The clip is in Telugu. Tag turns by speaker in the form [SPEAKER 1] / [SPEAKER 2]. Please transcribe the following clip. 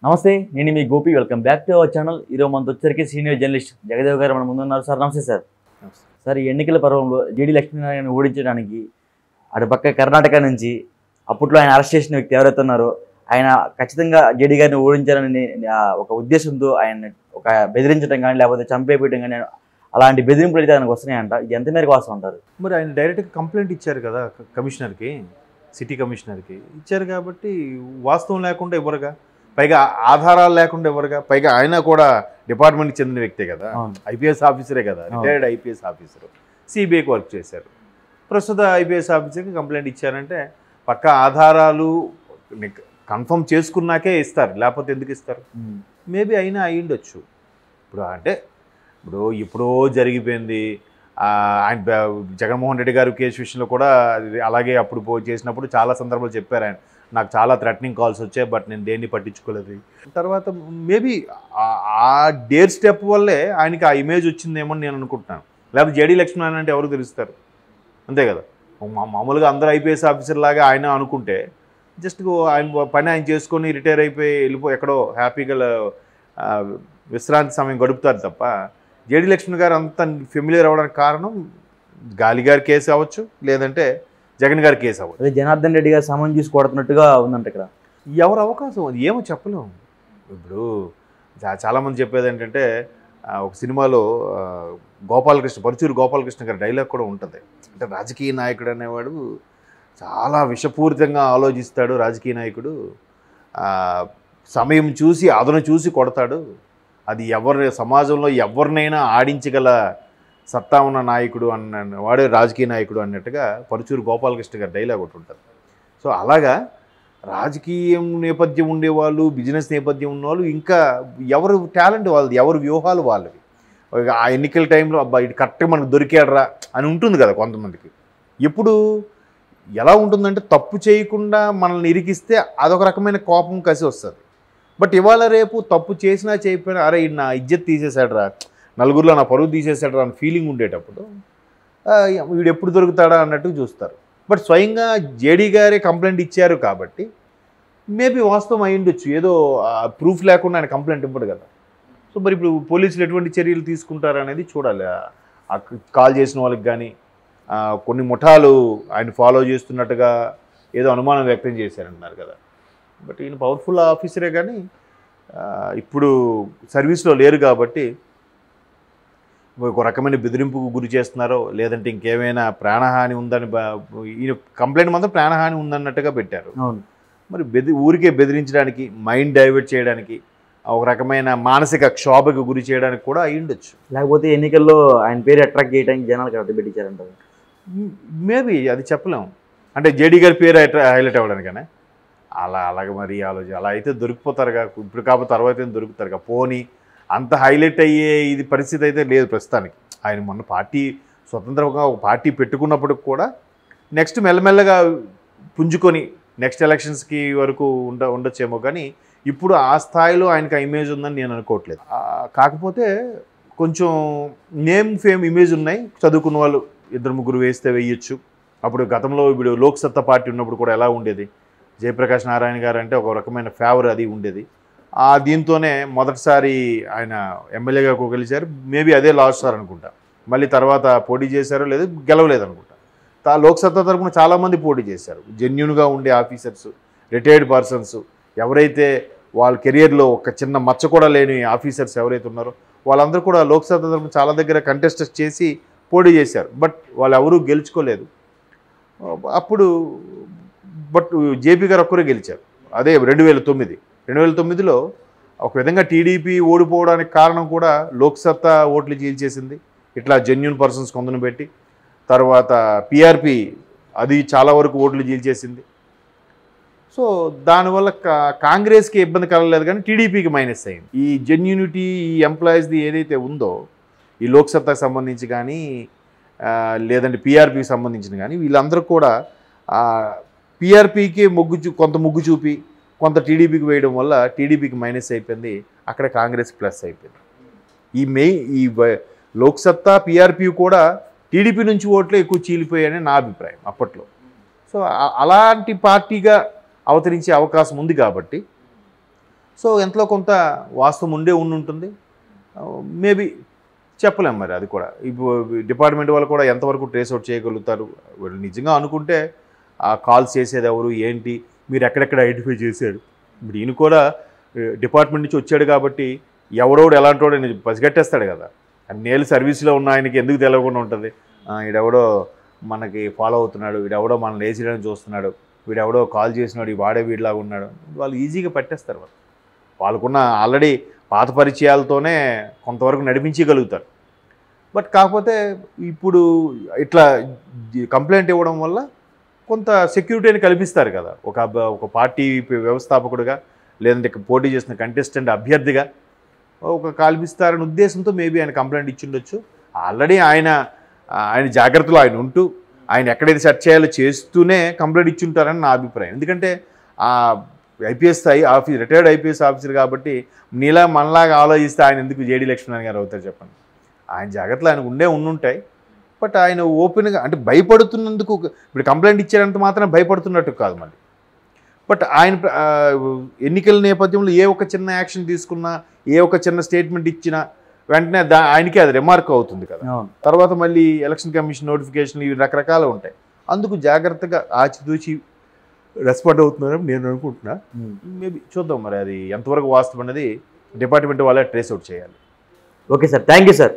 [SPEAKER 1] నమస్తే, నేను మీ Gopi. Welcome back to our channel. ఈరోజు మనతో వచ్చరికి సీనియర్ జర్నలిస్ట్ జగదేవ్ గారు మన ముందున్నారు. సార్ నమస్తే సార్. సార్, ఈ ఎన్నికల పర్వంలో జేడీ లక్ష్మీనారాయణ ఓడించడానికి అటుపక్క కర్ణాటక నుంచి అప్పట్లో ఆయన అరెస్ట్ చేసిన వ్యక్తి ఎవరైతే ఉన్నారో ఆయన ఖచ్చితంగా జేడీ గారిని ఓడించాలని ఒక ఉద్దేశంతో ఆయన ఒక బెదిరించడం కానీ లేకపోతే చంపేయడం కానీ అలాంటి బెదిరింపులు అయితే ఆయనకు వస్తున్నాయంట. ఇది ఎంత మేరకు వాస్తవం అంటారు?
[SPEAKER 2] మరి ఆయన డైరెక్ట్గా కంప్లైంట్ ఇచ్చారు కదా కమిషనర్కి, సిటీ కమిషనర్కి ఇచ్చారు కాబట్టి వాస్తవం లేకుండా ఎవరుగా, పైగా ఆధారాలు లేకుండా ఎవరుగా, పైగా ఆయన కూడా డిపార్ట్మెంట్కి చెందిన వ్యక్తే కదా, ఐపీఎస్ ఆఫీసరే కదా, రిటైర్డ్ ఐపీఎస్ ఆఫీసరు, సిబిఐకి వర్క్ చేశారు. ప్రస్తుత ఐపీఎస్ ఆఫీసర్కి కంప్లైంట్ ఇచ్చారంటే పక్కా ఆధారాలు కన్ఫర్మ్ చేసుకున్నాకే ఇస్తారు, లేకపోతే ఎందుకు ఇస్తారు? మేబీ అయినా అయ్యుండొచ్చు. ఇప్పుడు జరిగిపోయింది. ఆయన జగన్మోహన్ రెడ్డి గారు కేసు విషయంలో కూడా అలాగే అప్పుడు చేసినప్పుడు చాలా సందర్భాలు చెప్పారు ఆయన, నాకు చాలా థ్రెటనింగ్ కాల్స్ వచ్చాయి, బట్ నేను దేన్ని పట్టించుకోలేదు. తర్వాత మేబీ ఆ డేర్ స్టెప్ వల్లే ఆయనకి ఆ ఇమేజ్ వచ్చిందేమో నేను అనుకుంటున్నాను. లేకపోతే జేడీ లక్ష్మీనారాయణ అంటే ఎవరు తెలుస్తారు, అంతే కదా. మామూలుగా అందరూ ఐపీఎస్ ఆఫీసర్ లాగా ఆయన అనుకుంటే జస్ట్ ఆయన పని ఆయన చేసుకొని రిటైర్ అయిపోయి ఎక్కడో హ్యాపీగా విశ్రాంతి సమయం గడుపుతారు తప్ప జేడీ లక్ష్మణ్ గారు అంత ఫెమిలియర్ అవ్వడానికి కారణం గాలి గారి కేసు అవ్వచ్చు, లేదంటే జగన్ గారి కేసు అవ్వచ్చు.
[SPEAKER 1] అదే జనార్దన్ రెడ్డి గారు సమన్ చూసి కొడుతున్నట్టుగా ఉందంట ఇక్కడ.
[SPEAKER 2] ఎవరు అవకాశం అది ఏమో చెప్పలేము. ఇప్పుడు చాలామంది చెప్పేది ఏంటంటే ఒక సినిమాలో పరుచూరు గోపాలకృష్ణ గారి డైలాగ్ కూడా ఉంటుంది. అంటే రాజకీయ నాయకుడు అనేవాడు చాలా విషపూరితంగా ఆలోచిస్తాడు. రాజకీయ నాయకుడు సమయం చూసి అదను చూసి కొడతాడు. అది సమాజంలో ఎవరినైనా ఆడించగల సత్తా ఉన్న నాయకుడు అన్న వాడే రాజకీయ నాయకుడు అన్నట్టుగా పరుచూరు గోపాలకృష్ణ గారి డైలాగ్ ఒకటి ఉంటుంది. సో అలాగా రాజకీయం నేపథ్యం ఉండేవాళ్ళు, బిజినెస్ నేపథ్యం ఉన్నవాళ్ళు, ఇంకా ఎవరు టాలెంట్ వాళ్ళది, ఎవరు వ్యూహాలు వాళ్ళవి. ఆ ఎన్నికల టైంలో అబ్బా ఇటు కరెక్ట్గా మనకు దొరికాడరా అని ఉంటుంది కదా కొంతమందికి. ఎప్పుడు ఎలా ఉంటుందంటే తప్పు చేయకుండా మనల్ని ఇరికిస్తే అదొక రకమైన కోపం కసి వస్తుంది. బట్ ఇవాళ రేపు తప్పు చేసినా చేయకపోయినా అరే నా ఇజ్జత్ తీసేసాడరా, నలుగురిలో నా పరువు తీసేసాడరా అని ఫీలింగ్ ఉండేటప్పుడు వీడు ఎప్పుడు దొరుకుతాడా అన్నట్టు చూస్తారు. బట్ స్వయంగా జేడీ గారే కంప్లైంట్ ఇచ్చారు కాబట్టి మేబీ వాస్తవం అయి ఉండొచ్చు. ఏదో ప్రూఫ్ లేకుండా ఆయన కంప్లైంట్ ఇవ్వడు కదా. సో మరి ఇప్పుడు పోలీసులు ఎటువంటి చర్యలు తీసుకుంటారు అనేది చూడాలి. కాల్ చేసిన వాళ్ళకి కానీ కొన్ని ముఠాలు ఆయన ఫాలో చేస్తున్నట్టుగా ఏదో అనుమానం వ్యక్తం చేశారంటున్నారు కదా. బట్ ఈయన పవర్ఫుల్ ఆఫీసరే కానీ ఇప్పుడు సర్వీస్లో లేరు కాబట్టి ఒక రకమైన బెదిరింపుకు గురి చేస్తున్నారో లేదంటే ఇంకేమైనా ప్రాణహాని ఉందని ఈయన కంప్లైంట్ మాత్రం ప్రాణహాని ఉందన్నట్టుగా పెట్టారు. మరి ఊరికే బెదిరించడానికి, మైండ్ డైవర్ట్ చేయడానికి, ఒక రకమైన మానసిక క్షోభకు గురి చేయడానికి కూడా అయ్యుండొచ్చు.
[SPEAKER 1] లేకపోతే ఎన్నికల్లో ఆయన పేరు అట్రాక్ట్ చేయడానికి జనాలకు అడ్డు పెట్టించారంటారు.
[SPEAKER 2] మేబీ అది చెప్పలేము. అంటే జేడీ గారి పేరు హైలైట్ అవ్వడానికనే అలాగే మరి ఆలోచన అలా అయితే దొరికిపోతారుగా. ఇప్పుడు కాకపోతే తర్వాత దొరుకుతారుగా. పోనీ అంత హైలైట్ అయ్యే ఇది పరిస్థితి అయితే లేదు ప్రస్తుతానికి. ఆయన మొన్న పార్టీ స్వతంత్రంగా ఒక పార్టీ పెట్టుకున్నప్పుడు కూడా నెక్స్ట్ మెల్లమెల్లగా పుంజుకొని నెక్స్ట్ ఎలక్షన్స్కి వరకు ఉండొచ్చేమో, కానీ ఇప్పుడు ఆ స్థాయిలో ఆయనకు ఇమేజ్ ఉందని నేను అనుకోవట్లేదు. కాకపోతే కొంచెం నేమ్ ఫేమ్ ఇమేజ్ ఉన్నాయి. చదువుకున్న వాళ్ళు 2-3 వేస్తే వేయచ్చు. అప్పుడు గతంలో ఇప్పుడు లోక్సత్తా పార్టీ ఉన్నప్పుడు కూడా ఎలా ఉండేది, జయప్రకాష్ నారాయణ గారు అంటే ఒక రకమైన ఫేవర్ అది ఉండేది. దీంతోనే మొదటిసారి ఆయన ఎమ్మెల్యేగా గెలిచారు. మేబీ అదే లాస్ట్ సార్ అనుకుంటా. మళ్ళీ తర్వాత పోటీ చేశారో లేదు, గెలవలేదు అనుకుంటా. లోక్సత్తా తరఫున చాలామంది పోటీ చేశారు. జెన్యూన్గా ఉండే ఆఫీసర్స్, రిటైర్డ్ పర్సన్స్, ఎవరైతే వాళ్ళ కెరియర్లో ఒక చిన్న మచ్చ కూడా లేని ఆఫీసర్స్ ఎవరైతే ఉన్నారో వాళ్ళందరూ కూడా లోక్సత్తా తరఫున చాలా దగ్గర కంటెస్ట్ చేసి పోటీ చేశారు. బట్ వాళ్ళు ఎవరూ గెలుచుకోలేదు. అప్పుడు జేపీ గారు ఒక్కరే గెలిచారు. అదే 2009లో ఒక విధంగా టీడీపీ ఓడిపోవడానికి కారణం కూడా లోక్సత్తా ఓట్లు చీల్చేసింది. ఇట్లా జెన్యూన్ పర్సన్స్ కొందరు పెట్టి తర్వాత పీఆర్పీ అది చాలా వరకు ఓట్లు చీల్చేసింది. సో దానివల్ల కాంగ్రెస్కి ఇబ్బంది కలగలేదు, కానీ టీడీపీకి మైనస్ అయింది. ఈ జెన్యూనిటీ, ఈ ఎంప్లాయీస్ది ఏదైతే ఉందో ఈ లోక్సత్తాకు సంబంధించి కానీ లేదంటే పీఆర్పీకి సంబంధించిన కానీ వీళ్ళందరూ కూడా పీఆర్పీకి కొంత మొగ్గు చూపి కొంత టీడీపీకి వేయడం వల్ల టీడీపీకి మైనస్ అయిపోయింది. అక్కడ కాంగ్రెస్ ప్లస్ అయిపోయింది. ఈ లోక్సత్తా పీఆర్పీ కూడా టీడీపీ నుంచి ఓట్లు ఎక్కువ చీలిపోయాయని నా అభిప్రాయం అప్పట్లో. సో అలాంటి పార్టీగా అవతరించే అవకాశం ఉంది కాబట్టి సో ఎంతలో కొంత వాస్తవం ఉంటుంది. మేబీ చెప్పలేం మరి అది కూడా. ఇప్పుడు డిపార్ట్మెంట్ వాళ్ళు కూడా ఎంతవరకు ట్రేస్ అవుట్ చేయగలుగుతారు. వీళ్ళు నిజంగా అనుకుంటే ఆ కాల్స్ చేసేది ఎవరు, ఏంటి, మీరు ఎక్కడెక్కడ ఐడెంటిఫై చేశాడు. ఇప్పుడు ఈయన కూడా డిపార్ట్మెంట్ నుంచి వచ్చాడు కాబట్టి ఎవడోడు ఎలాంటోడు అని పసిగట్టేస్తాడు కదా. అన్నేళ్ళు సర్వీస్లో ఉన్న ఆయనకి ఎందుకు తెలియకుండా ఉంటుంది, వీడెవడో మనకి ఫాలో అవుతున్నాడు, వీడెవడో మనల్ని వేసేయడానికి చూస్తున్నాడు, వీడెవడో కాల్ చేసినాడు, ఈ వాడే వీడిలాగా ఉన్నాడు, వాళ్ళు ఈజీగా పట్టేస్తారు. వాళ్ళకున్న ఆల్రెడీ పాత పరిచయాలతోనే కొంతవరకు నడిపించగలుగుతారు. బట్ కాకపోతే ఇప్పుడు ఇట్లా కంప్లైంట్ ఇవ్వడం వల్ల కొంత సెక్యూరిటీని కల్పిస్తారు కదా. ఒక పార్టీ వ్యవస్థాపకుడిగా లేదంటే పోటీ చేసిన కంటెస్టెంట్ అభ్యర్థిగా ఒక కల్పిస్తారనే ఉద్దేశంతో మేబీ ఆయన కంప్లైంట్ ఇచ్చిండొచ్చు. ఆల్రెడీ ఆయన జాగ్రత్తలో ఆయన ఉంటూ ఆయన ఎక్కడైతే సెర్చ్ చేయాలో చేస్తూనే కంప్లైంట్ ఇచ్చుంటారని నా అభిప్రాయం. ఎందుకంటే ఐపీఎస్ రిటైర్డ్ ఐపీఎస్ ఆఫీసర్ కాబట్టి నీలా మనలాగా ఆలోచిస్తే ఆయన ఎందుకు జేడీ లక్ష్మీనారాయణ గారు అవుతారు చెప్పండి. ఆయన జాగ్రత్తలు ఆయనకు ఉండుంటాయి. బట్ ఆయన ఓపెన్గా అంటే భయపడుతున్నందుకు, ఇప్పుడు కంప్లైంట్ ఇచ్చారంత మాత్రం భయపడుతున్నట్టు కాదు మళ్ళీ. బట్ ఆయన ఎన్నికల నేపథ్యంలో ఏ ఒక చిన్న యాక్షన్ తీసుకున్నా, ఏ ఒక చిన్న స్టేట్మెంట్ ఇచ్చినా వెంటనే ఆయనకి అది రిమార్క్ అవుతుంది కదా. తర్వాత మళ్ళీ ఎలక్షన్ కమిషన్ నోటిఫికేషన్లు ఇవి రకరకాలు ఉంటాయి. అందుకు జాగ్రత్తగా ఆచితూచి రెస్పాండ్ అవుతున్నారని నేను అనుకుంటున్నా. మేబీ చూద్దాం మరి అది ఎంతవరకు వాస్తవం అనేది డిపార్ట్మెంట్ వాళ్ళే ట్రేస్ అవుట్ చేయాలి.
[SPEAKER 1] Okay sir, thank you sir.